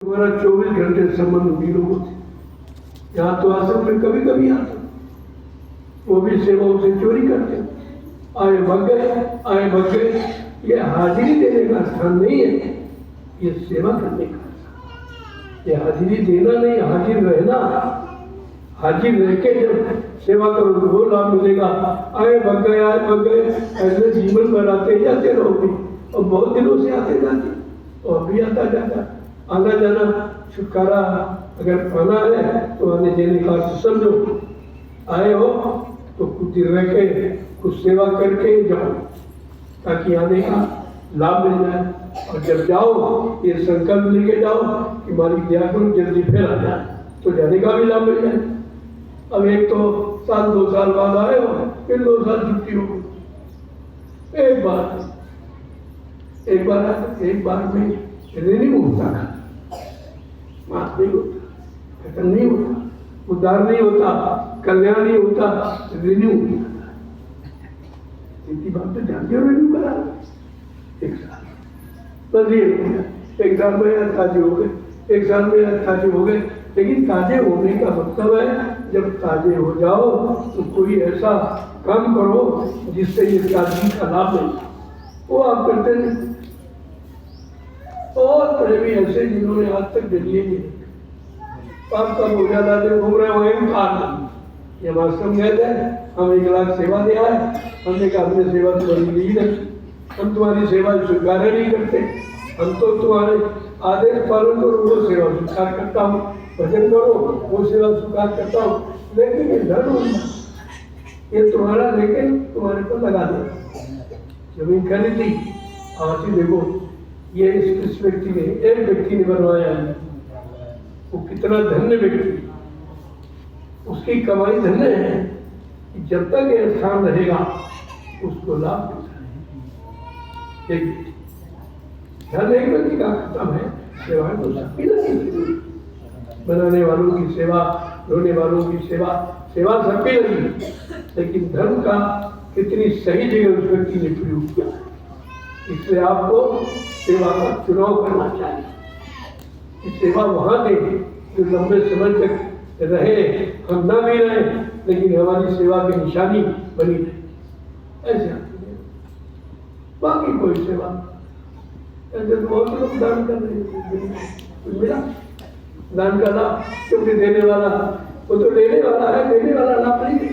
हमारा 24 घंटे संबंध भी लोगों से, यहाँ तो आश्रम में कभी कभी आता, वो भी सेवाओं से चोरी करते, आए भग गए। ये हाजिरी देने का स्थान नहीं है, ये सेवा करने का स्थान। ये हाजिरी देना नहीं, हाजिर रहना। हाजिर रह के जब सेवा करो तो वो लाभ मिलेगा। आए भग गए ऐसे जीवन भर आते जाते रहोगे, और बहुत दिनों से आते जाते, और अभी आता जाता आना जाना छुटकारा अगर पाना है तो आने जाने का समझो। आए हो तो कुछ दिन रह के कुछ सेवा करके जाओ, ताकि आने का लाभ मिल जाए। और जब जाओ ये संकल्प लेके जाओ कि मालिक दया करो जल्दी फिर आ जाए, तो जाने का भी लाभ मिल जाए। अब एक तो 2 साल बाद आए हो, फिर 2 साल छुट्टी हो गई। एक बार में रिन्यू होता है, माफ नहीं होता, खत्म नहीं होता, उद्धार नहीं होता, कल्याण नहीं होता, रिन्यू होता। इतनी बात तो जानते हो, रिन्यू करा 1 साल बस ये हो गया। 1 साल में ताजे हो गए, 1 साल में ताजे हो गए। लेकिन ताजे होने का मतलब है जब ताजे हो जाओ तो कोई ऐसा काम करो जिससे ये ताजगी का लाभ मिले। वो आप करते नहीं। बहुत बड़े भी ऐसे जिन्होंने आज तक जरिए नहीं, पाप का बोझा लाते घूम रहे हो। ये आश्रम गए थे, हम 1 लाख सेवा दे आए, हमने कहा हमने सेवा तुम्हारी ली नहीं, हम तुम्हारी सेवा स्वीकार नहीं करते, हम तो तुम्हारे आदेश पालन करो वो सेवा स्वीकार करता हूँ, भजन करो वो सेवा स्वीकार करता हूँ, लेकिन ये धर्म ये तुम्हारा लेकिन तुम्हारे पर लगा दे। जमीन खरीदी आज ही देखो, ये इस व्यक्ति ने, एक व्यक्ति ने बनवाया है, वो कितना धन्य व्यक्ति, उसकी कमाई धन्य है कि जब तक ये स्थान रहेगा उसको लाभ मिलता है। धन एक व्यक्ति का खत्म है, सेवा तो सबकी लगी, बनाने वालों की सेवा, रोने वालों की सेवा, सेवा सबकी लगी, लेकिन धर्म का कितनी सही जगह उस व्यक्ति ने प्रयोग किया है। इसलिए आपको सेवा का चुनाव करना चाहिए। सेवा वहाँ दे जो लंबे समय तक रहे, हम ना भी रहे लेकिन हमारी सेवा की निशानी बनी रहे, ऐसे बाकी कोई सेवा। ऐसे तो बहुत लोग दान कर रहे हैं, मेरा दान का लाभ, क्योंकि देने वाला वो तो लेने वाला है, देने वाला लाभ नहीं है,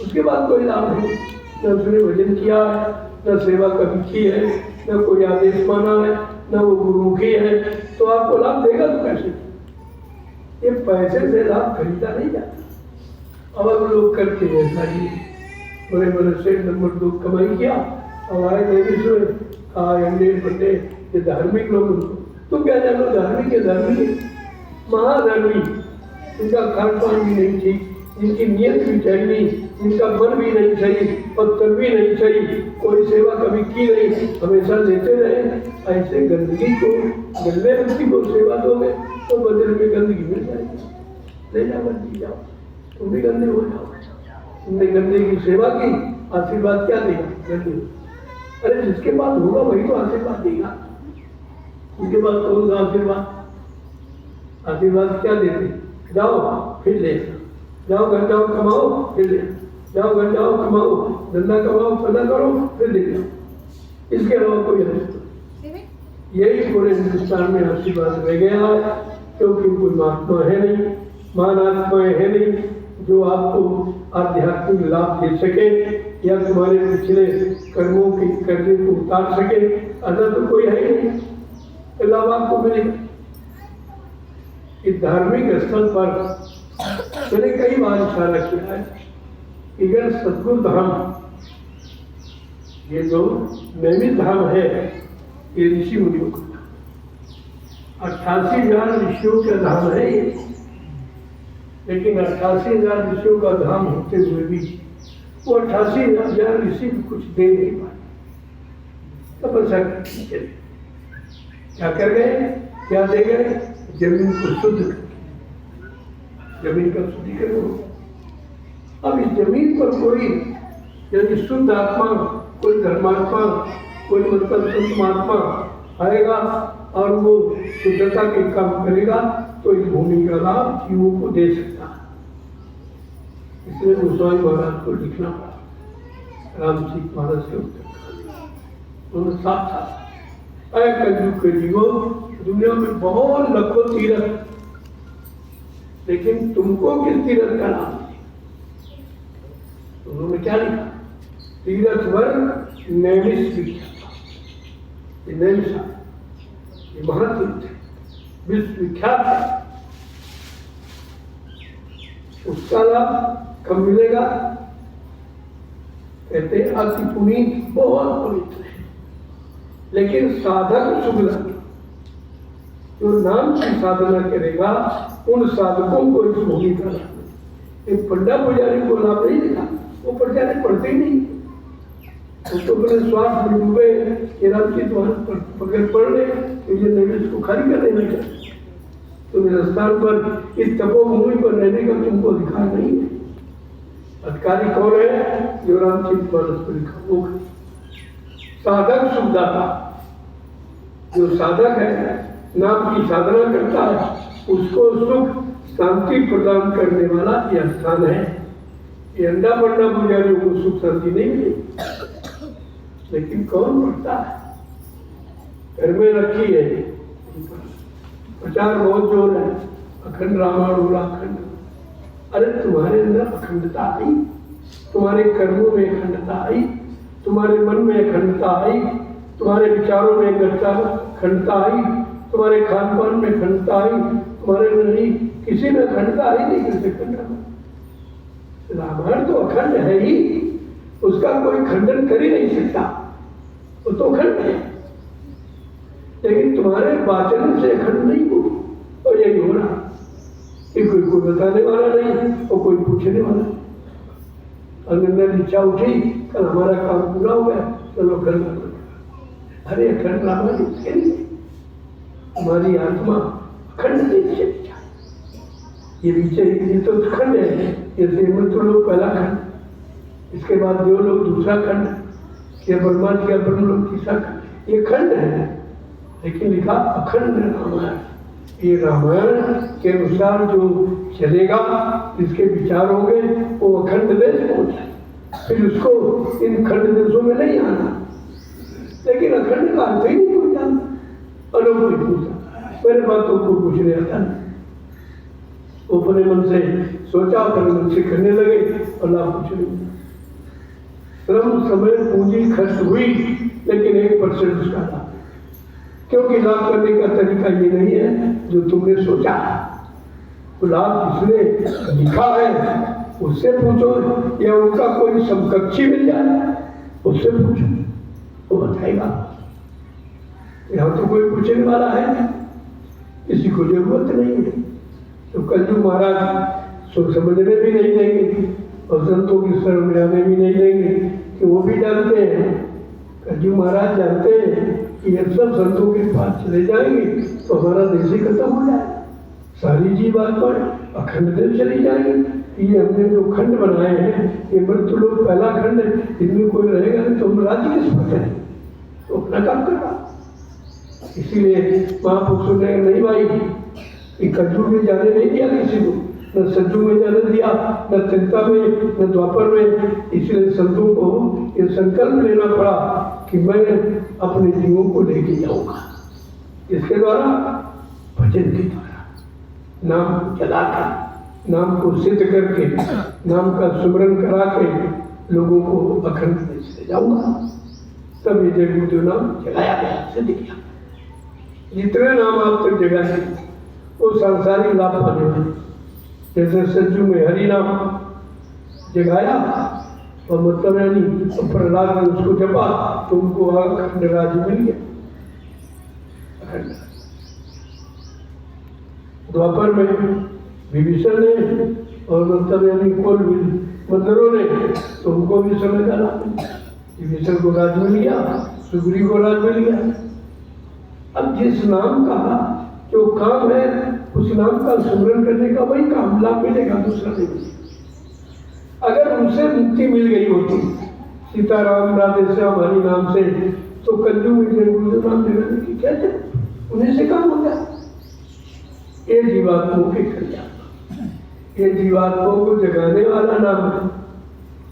उसके बाद कोई लाभ नहीं। न उसने भजन किया है, न सेवा कभी की है, न कोई आदेश माना है, न वो गुरुमुखी है, तो आपको लाभ देगा तो कैसे? ये पैसे से लाभ खरीदा नहीं जाता। अब अब लोग करते हैं ऐसा ही, बड़े बड़े से नंबर 2 कमाई किया, अब आए देवी सुने बंदे ये धार्मिक लोग, तुम क्या जानो धार्मिक है, धार्मिक महाधर्मी, इनका खान पान भी नहीं ठीक, इनकी नियत भी सही नहीं, इनका मन भी नहीं सही, पत्थर भी नहीं सही, कोई सेवा कभी की नहीं, हमेशा लेते रहे। ऐसे गंदगी को, गंदे व्यक्ति को सेवा दोगे तो बदले में गंदगी मिल जाएगी। ले जाओ, जी जाओ, तुम भी गंदे हो जाओ। तुमने गंदे की सेवा की, आशीर्वाद क्या देगा? गंदे। अरे जिसके पास होगा वही तो आशीर्वाद देगा, उनके पास कौन सा आशीर्वाद? आशीर्वाद क्या देते? जाओ फिर ले, जाओ घर जाओ कमाओ फिर ले, जाओ घर जाओ कमाओ, धंधा कमाओ, पता करो फिर ले जाओ, इसके अलावा कोई आशीर्वाद। यही पूरे हिंदुस्तान में आशीर्वाद रह गया है, क्योंकि कोई महात्मा है नहीं, महान आत्माएं है नहीं जो आपको आध्यात्मिक लाभ दे सके या तुम्हारे पिछले कर्मों के कर्जे को उतार सके। ऐसा तो कोई है ही नहीं, लाभ आपको मिलेगा। इस धार्मिक स्थल पर मैंने कई बार इशारा किया है कि अगर सद्गुरु धाम, ये जो नैमित धाम है, ये ऋषि मुनियों का 88,000 ऋषियों का धाम है ये, लेकिन 88,000 ऋषियों का धाम होते हुए भी वो 88,000 ऋषि भी कुछ दे नहीं पाए। तपस्या करनी चाहिए, क्या कर गए, क्या दे गए? जमीन को शुद्ध कर, जमीन का शुद्धिकरण हो। अब इस जमीन पर कोई यदि शुद्ध आत्मा, कोई धर्मात्मा, कोई मतलब संत महात्मा आएगा और वो शुद्धता के काम करेगा तो इस भूमि का लाभ जीवों को दे सकता है। इसलिए गोस्वामी महाराज को लिखना पड़ा रामचरित मानस के उत्तर। उन्होंने साथ साथ कलयुग के जीवो, दुनिया में बहुत लाखों तीर्थ, लेकिन तुमको किस तीर्थ का नाम है? उन्होंने क्या लिखा? तीर्थवर नैमिष विख्यात, ये महातीर्थ विश्व विख्यात है। उसका लाभ कब मिलेगा? कहते अति पुनीत, बहुत पवित्र है, लेकिन साधक शुक्ला जो नाम की साधना करेगा उन साधकों को इस भूमि का लाभ। एक पंडा पुजारी को लाभ नहीं दिखा, वो पुजारी पढ़ते ही नहीं, तो अपने स्वार्थ में डूबे कि राम की अगर पढ़ ले तो ये निवेश को खाली कर देना चाहिए। तो मेरे स्थान पर इस तपोभूमि पर रहने का तुमको अधिकार नहीं है। अधिकारी कौन है? जो रामचरित मानस पर लिखा वो साधक सुखदाता। जो साधक है, नाम की साधना करता है, उसको सुख शांति प्रदान करने वाला यह स्थान है। ये अंडा बंडा पुजारियों को सुख शांति नहीं मिली, लेकिन कौन पढ़ता है? घर में रखी है, प्रचार बहुत जोर है, अखंड रामायण बोला अखंड। अरे तुम्हारे अंदर अखंडता आई, तुम्हारे कर्मों में अखंडता आई, तुम्हारे मन में अखंडता आई, तुम्हारे विचारों में अखंडता आई, तुम्हारे खान पान में अखंडता आई, तुम्हारे नहीं किसी में अखंडता आई नहीं। कैसे खंड? रामायण तो अखंड है ही, उसका कोई खंडन कर ही नहीं सकता, वो तो अखंड है। लेकिन तुम्हारे वाचन से अखंड नहीं हो, और यही हो रहा कि कोई बताने वाला नहीं और कोई पूछने वाला नहीं। अंदर इच्छा उठी, कल हमारा काम पूरा हो गया, चलो घर में। अरे अखंड रामायण उसके लिए, हमारी आत्मा अखंड देश से ये पीछे ये तो खंड है, ये श्रीमंत लोग पहला खंड, इसके बाद जो लोग दूसरा खंड, ये ब्रह्मा जी का ब्रह्म लोग तीसरा खंड, ये खंड है। लेकिन लिखा अखंड रामायण। ये रामायण के अनुसार जो चलेगा, जिसके विचार होंगे, वो अखंड देश पहुंचे। फिर उसको इन खंड देशों में नहीं आना, लेकिन अखंड का अर्थ ही नहीं कोई जानता। अलोक कोई पूछता, मेरे बातों को पूछने आता नहीं, अपने मन से सोचा, अपने मन से करने लगे और लाभ कुछ नहीं। श्रम समय पूंजी खर्च हुई, लेकिन 1% उसका लाभ, क्योंकि लाभ करने का तरीका ये नहीं है जो तुमने सोचा। तो लाभ किसने लिखा है उससे पूछो, या उनका कोई समकक्षी मिल जाए उससे पूछो, वो बताएगा। यहाँ तो कोई पूछने वाला है, किसी को जरूरत नहीं है। तो कलयुग महाराज सोच समझने भी नहीं देंगे और संतों की शरण में आने भी नहीं देंगे, कि वो भी जानते हैं, कलयुग महाराज जानते हैं कि ये सब संतों के पास चले जाएंगे तो हमारा देश ही खत्म हो जाए, सारी जीवात्माएं अखंड देश चली जाएंगी। ये हमने जो खंड बनाए हैं, ये मृत्यु लोग पहला खंड है, इनमें कोई रहेगा नहीं तो हम राज्य किस पर करें? तो अपना काम कर रहा। इसीलिए महापुरुषों ने नहीं भाई कि कलयुग में जाने नहीं दिया किसी को, न सज्जू में जाने दिया, न चिंता में, न द्वापर में। इसलिए संतों को ये संकल्प लेना पड़ा कि मैं अपने जीवों को लेके जाऊंगा। इसके द्वारा, भजन के द्वारा, नाम चलाकर, नाम को सिद्ध करके, नाम का सुमरन करा के लोगों को अखंड देश ले जाऊंगा। तब ये जगमुद्र नाम जगाया गया, सिद्ध किया। जितने नाम आप तक जगाए वो सांसारिक लाभ पाने वाले। जैसे सज्जू में हरि नाम जगाया और मतलब यानी प्रहलाद ने उसको जपा तो उनको अखंड राज्य मिल गया। अखंड द्वापर में विभीषण ने और मतलब यानी कोल मंदिरों ने तो उनको भी समय का लाभ मिला। विभीषण को राज मिल गया, सुग्रीव को राज मिल गया। अब जिस नाम का जो काम है, उस नाम का सुमरन करने का वही काम लाभ मिलेगा, दूसरा नहीं मिलेगा। अगर उनसे मुक्ति मिल गई होती सीताराम राधे श्याम हरि नाम से, तो कलयुग में नाम जगह की क्या थे, उन्हीं से काम हो गया। जीवात्माओं के कल्याण, ये जीवात्माओं को जगाने वाला नाम है।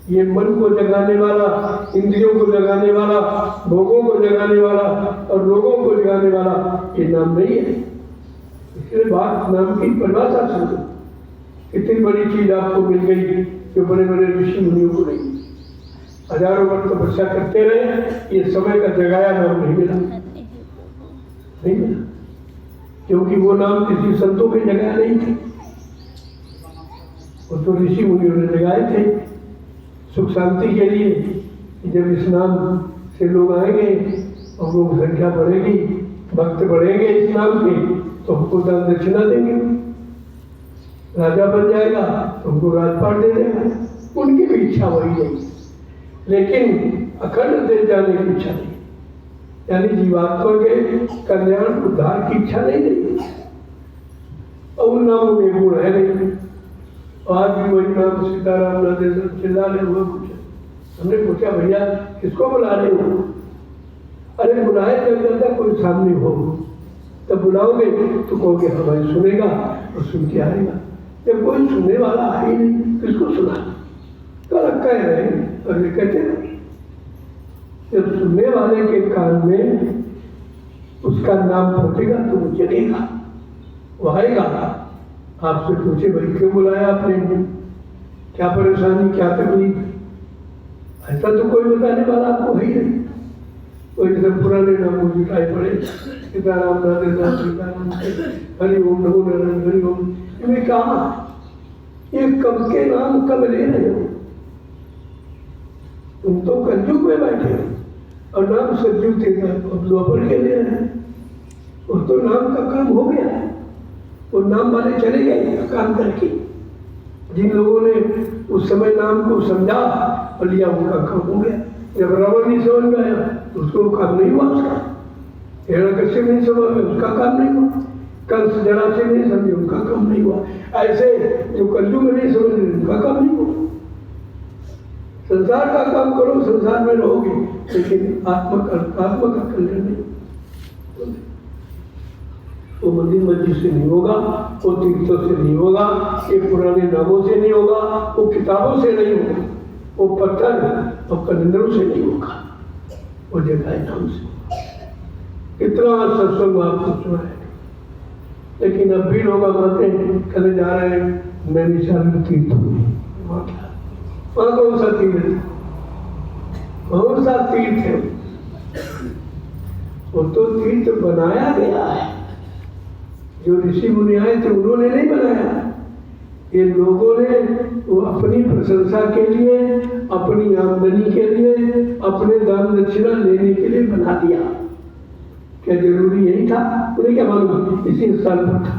ये मन को जगाने वाला, इंद्रियों को जगाने वाला, भोगों को जगाने वाला और रोगों को जगाने वाला ये नाम नहीं है। इसलिए बात नाम की परिभाषा समझो। इतनी बड़ी चीज आपको मिल गई जो बड़े बड़े ऋषि मुनियों को नहीं। हजारों वर्ष तपस्या करते रहे, ये समय का जगाया नाम नहीं मिला, नहीं मिला, क्योंकि वो नाम किसी संतों के जगाया नहीं थे, वो तो ऋषि मुनियों ने जगाए थे सुख शांति के लिए। जब इस नाम से लोग आएंगे और लोग संख्या बढ़ेगी, भक्त बढ़ेंगे इस नाम के, तो हमको दान दक्षिणा देंगे, राजा बन जाएगा तो हमको राजपाट दे देगा। उनकी भी इच्छा वही नहीं, लेकिन अखंड दे जाने की इच्छा नहीं, यानी जीवात्मा के कल्याण उद्धार की इच्छा नहीं रही। और उन नामों में गुण है नहीं। आज भी वही नाम सीताराम राधे चिल्ला रहे हुए पूछे, हमने पूछा भैया किसको बुला रहे हो? अरे बुलाए जब ज्यादा कोई सामने हो तब बुलाओगे तो कहोगे हमारी सुनेगा और सुन के आएगा। जब कोई सुनने वाला है ही नहीं, किसको सुना? तो कह रहे और ये कहते हैं जब सुनने वाले के कान में उसका नाम पहुंचेगा तो वो जगेगा, वो आएगा। आपसे पूछे भाई क्यों बुलाया आपने, क्या परेशानी, क्या तकलीफ? ऐसा तो कोई बताने वाला आपको है ही नहीं। कोई जब पुराने नामों जुटाए पड़े, सीताराम राधे राम सीताराम हरि ओम नमो नारायण हरि ओम, इन्हें कहा ये कब के नाम कब ले रहे हो? तुम तो कलयुग में बैठे हो और नाम सतयुग थे अब द्वापर के ले रहे हैं। वो तो नाम का काम हो गया, वो नाम वाले चले गए काम करके। जिन लोगों ने उस समय नाम को समझा और लिया उनका काम हो गया। जब रावण नहीं समझ गया तो उसको काम नहीं हुआ, उसका हिरण्यकश्यप नहीं समझ गया उसका काम नहीं हुआ, कंस जरा से नहीं समझे उनका काम नहीं हुआ। ऐसे जो कलयुग में नहीं समझ रहे उनका काम नहीं हुआ। संसार का काम करो, संसार में रहोगे, लेकिन आत्मा का कल्याण नहीं। वो मंदिर मस्जिद से नहीं होगा, वो तीर्थों से नहीं होगा, ये पुराने नामों से नहीं होगा, वो किताबों से नहीं होगा, वो पत्थर और कलंदरों से नहीं होगा, वो जगह नाम से। कितना सत्संग आपको सुना है, लेकिन अब भी लोग आते हैं कल जा रहे हैं नैनीताल में तीर्थ वहाँ कौन सा तीर्थ है? कौन सा तीर्थ है? वो तो तीर्थ बनाया गया है, जो ऋषि मुनि आए थे उन्होंने नहीं बनाया। ये लोगों ने वो अपनी प्रशंसा के लिए, अपनी आमदनी के लिए, अपने दान दक्षिणा लेने के लिए बना दिया। क्या जरूरी यही था? उन्हें क्या मालूम इसी स्थान पर था।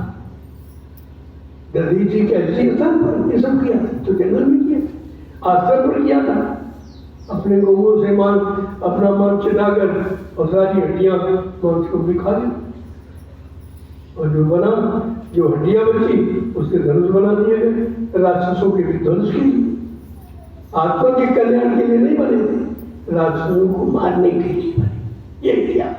दधी जी क्या इसी स्थान पर ये सब किया था? तो जंगल में किया, आश्रम पर किया था। अपने गौओं से मान, अपना मान चिढ़ाकर और सारी हड्डियां मांस को भी खा दी, और जो बना, जो हड्डियां बची उसके धनुष बना दिए गए, राक्षसों के भी धनुष की। आत्मा के कल्याण के लिए नहीं बने थे, राक्षसों को मारने के लिए बने। ये इतिहास,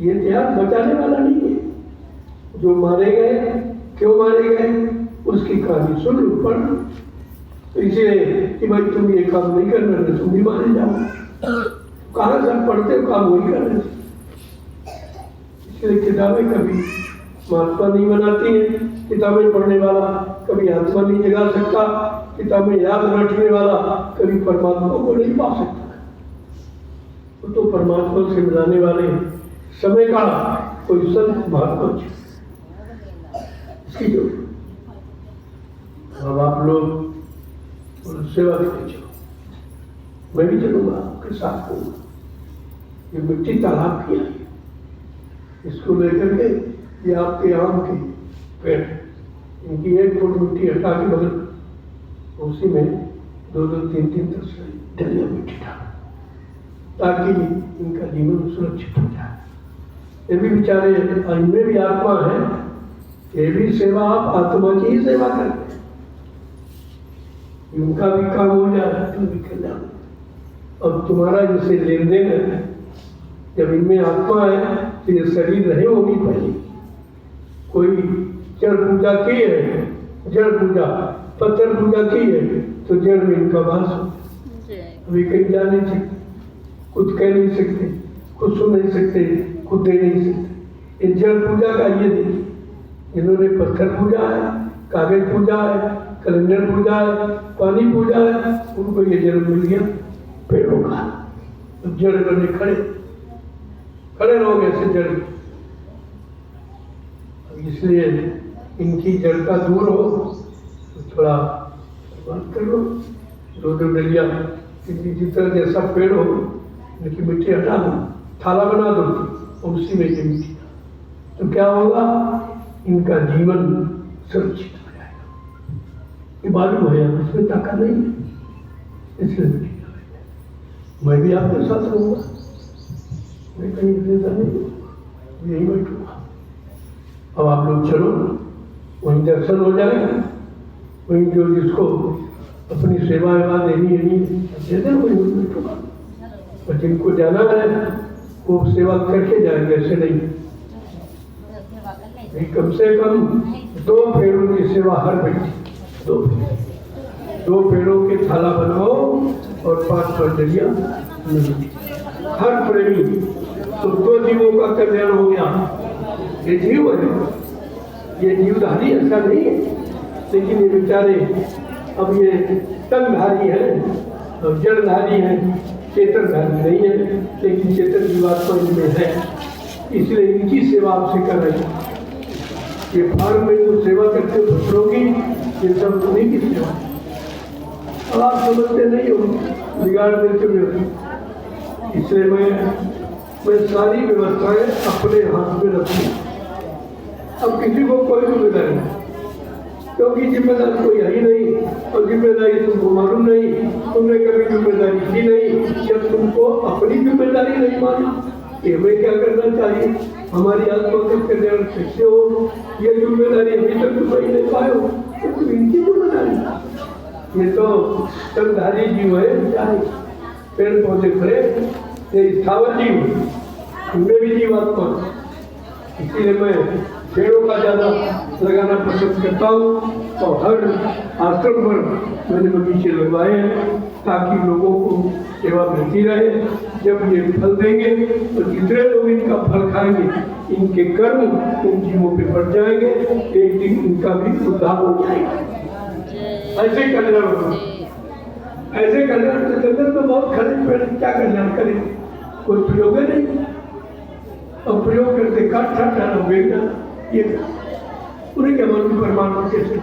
ये इतिहास बचाने वाला नहीं है। जो मारे गए, क्यों मारे गए, उसकी कहानी सुन लो, पढ़ लो। तो इसलिए कि भाई तुम ये काम नहीं करना तो तुम भी मारे जाओ। कहाँ से पढ़ते हो, काम वही कर रहे। इसलिए किताबें कभी महात्मा नहीं बनाती है, किताबें पढ़ने वाला कभी आत्मा नहीं जगा सकता, किताबें याद रखने वाला कभी परमात्मा को नहीं पा सकता। तो परमात्मा से मिलाने वाले समय का कोई संत महात्मा इसकी जो अब आप लोग सेवा करके चलो, मैं भी चलूंगा आपके साथ होगा। ये मिट्टी तालाब किया, इसको लेकर के ये आपके आम के पेड़, इनकी 1 फुट मिट्टी हटा के बगल उसी में 2-2, 3-3 10 डलिया मिट्टी डाल, ताकि इनका जीवन सुरक्षित हो जाए। ये भी बेचारे, इनमें भी आत्मा है, ये भी सेवा, आप आत्मा की ही सेवा करते हैं, उनका भी काम हो जाए तुम भी कल्याण। और तुम्हारा जिससे लेन देन है, जब इनमें आत्मा है तो ये शरीर रहे होगी पहले, कोई जड़ पूजा की है, जड़ पूजा, पत्थर पूजा की है तो जड़ में इनका वास हो। अभी कहीं जा नहीं सकते, कुछ कह नहीं सकते, कुछ सुन नहीं सकते, कुछ दे नहीं सकते। ये जड़ पूजा का ये देखिए, इन्होंने पत्थर पूजा है, कागज पूजा है, कैलेंडर पूजा है, पानी पूजा है, उनको ये जड़ मिल गया पेड़ों का। तो जड़ बने खड़े खड़े रहोगे ऐसे जड़। इसलिए इनकी जड़ता दूर हो तो थोड़ा बात कर लो, दो दो डलिया जितना जैसा पेड़ हो इनकी मिट्टी हटा दो, थाला बना दो और उसी में ये मिट्टी, तो क्या होगा, इनका जीवन सुरक्षित हो जाएगा। ये मालूम है इसमें ताकत नहीं है, इसलिए मैं भी आपके साथ रहूँगा, मैं कहीं नहीं, यही बैठूँगा। अब आप लोग चलो, वहीं दर्शन हो जाएगा, वहीं जो जिसको अपनी सेवा वेवा देनी है नहीं दे दें, वहीं बैठूँगा। और जिनको जाना है वो सेवा करके जाएंगे, ऐसे नहीं। कम से कम 2 पेड़ों की सेवा हर व्यक्ति, 2 पेड़ों के थाला बनाओ और 5 डलिया हर प्रेमी, तो 2 जीवों का कल्याण हो गया। ये जीव है, ये जीवधारी ऐसा नहीं है, लेकिन ये बेचारे अब ये तंगधारी है और जड़धारी है, चेतनधारी नहीं है, लेकिन चेतन जीवात्मा इनमें है, इसलिए इनकी सेवा आपसे कर रही है। ये फार्म में जो सेवा करते हो फसलोगी, ये सब उन्हीं की सेवा। अब आप समझते नहीं हो, बिगाड़ देते हुए, इसलिए मैं सारी व्यवस्थाएं अपने हाथ में रखूँ। अब किसी को कोई जिम्मेदारी नहीं, क्योंकि जिम्मेदार कोई है ही नहीं, और जिम्मेदारी तुमको मालूम नहीं, तुमने कभी जिम्मेदारी की नहीं। जब तुमको अपनी जिम्मेदारी नहीं मालूम कि हमें क्या करना चाहिए, हमारी आत्मा का कल्याण कैसे हो, ये जिम्मेदारी अभी तक तुम नहीं पाए हो, तो तुम इनकी जिम्मेदारी। ये तो तंगधारी जीव है बेचारे, पेड़ पौधे खड़े, ये स्थावर जीव, उनमें भी जीवात्मा। इसीलिए मैं पेड़ों का ज़्यादा लगाना पसंद करता हूँ, और हर आश्रम पर मैंने बगीचे लगवाए हैं ताकि लोगों को सेवा मिलती रहे। जब ये फल देंगे तो जितने लोग इनका फल खाएंगे, इनके कर्म इन जीवों पे बढ़ जाएंगे, एक दिन इनका भी उद्धार हो जाएगा। ऐसे कल्याण होगा, ऐसे कल्याण तो जंगल में बहुत खड़े पेड़ क्या कल्याण करें, कोई प्रयोग नहीं, और प्रयोग करते काट छाट डालो बेचना, ये उन्हें क्या मालूम परमाणु कैसे।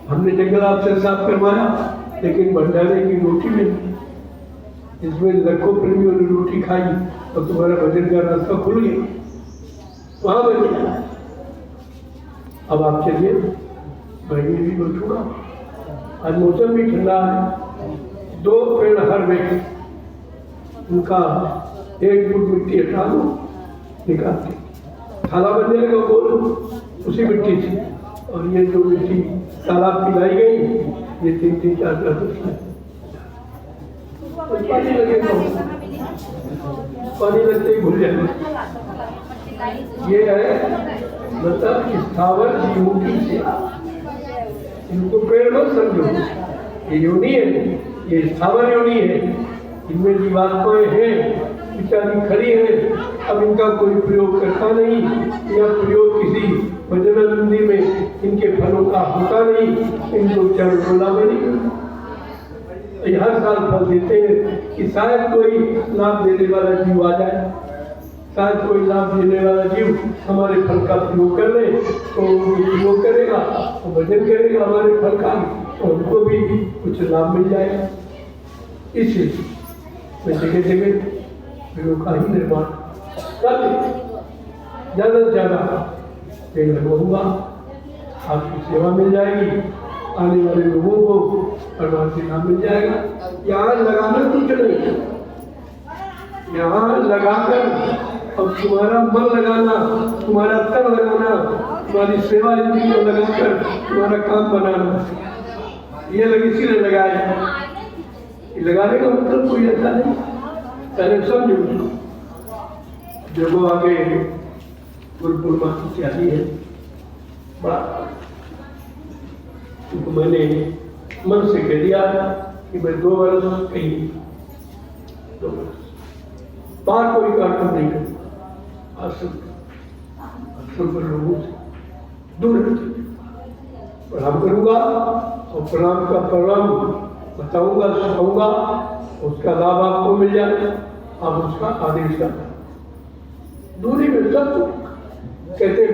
हमने जंगल आपसे साफ करवाया, लेकिन भंडारे की रोटी मिली, इसमें लाखों प्रेमियों ने रोटी खाई और तुम्हारा भजन का रास्ता खुल गया, वहां बन गया। अब आप चलिए, मैं भी बैठूंगा, आज मौसम भी ठंडा है। 2 पेड़ हर व्यक्ति, उनका 1 फुट मिट्टी हटा दो, निकाल के थाला बन जाएगा गोल उसी मिट्टी से। और ये जो मिट्टी तालाब की लाई गई, ये 3-3, 4-4 पानी लगेगा, पानी लगते ही भूल जाएगा। ये है मतलब स्थावर जीवों की सेवा, इनको पेड़ मत समझो, ये योनि है, ये स्थावर योनि है, इनमें जीवात्माएं हैं, बेचारी खड़ी है। अब इनका कोई प्रयोग करता नहीं, या प्रयोग किसी भजनानंदी में इनके फलों का होता नहीं, इनको चरण बोला बनी हर साल फल देते हैं कि शायद कोई लाभ देने वाला जीव आ जाए, शायद कोई लाभ देने वाला जीव हमारे फल का प्रयोग कर ले, तो प्रयोग करेगा, तो भजन करेगा हमारे फल का, तो उनको भी कुछ लाभ मिल जाएगा। इसलिए मैं जगह जगह प्रयोग का ही निर्माण कर ज़्यादा से ज़्यादा पेड़ लगवाऊंगा, आपकी सेवा मिल जाएगी, आने वाले लोगों को परमात्मा का नाम मिल जाएगा। यहाँ लगाना कुछ नहीं, यहाँ लगाकर अब तुम्हारा मन लगाना, तुम्हारा तन लगाना, तुम्हारी सेवा इंद्री को लगाकर तुम्हारा काम बनाना, ये लग इसीलिए लगाया। लगाने का मतलब कोई ऐसा नहीं, पहले समझो। जब आगे गुरु पूर्णिमा की तैयारी है, बड़ा क्योंकि मैंने मन से कह दिया कि मैं 2 वर्ष कहीं 2 वर्ष बाहर कोई कार्यक्रम नहीं करूँगा। आश्रम पर लोगों से दूर प्रणाम करूँगा और प्रणाम का परिणाम बताऊँगा, सिखाऊँगा, उसका लाभ आपको मिल जाएगा, आप उसका आदेश करना। दूरी में सब कहते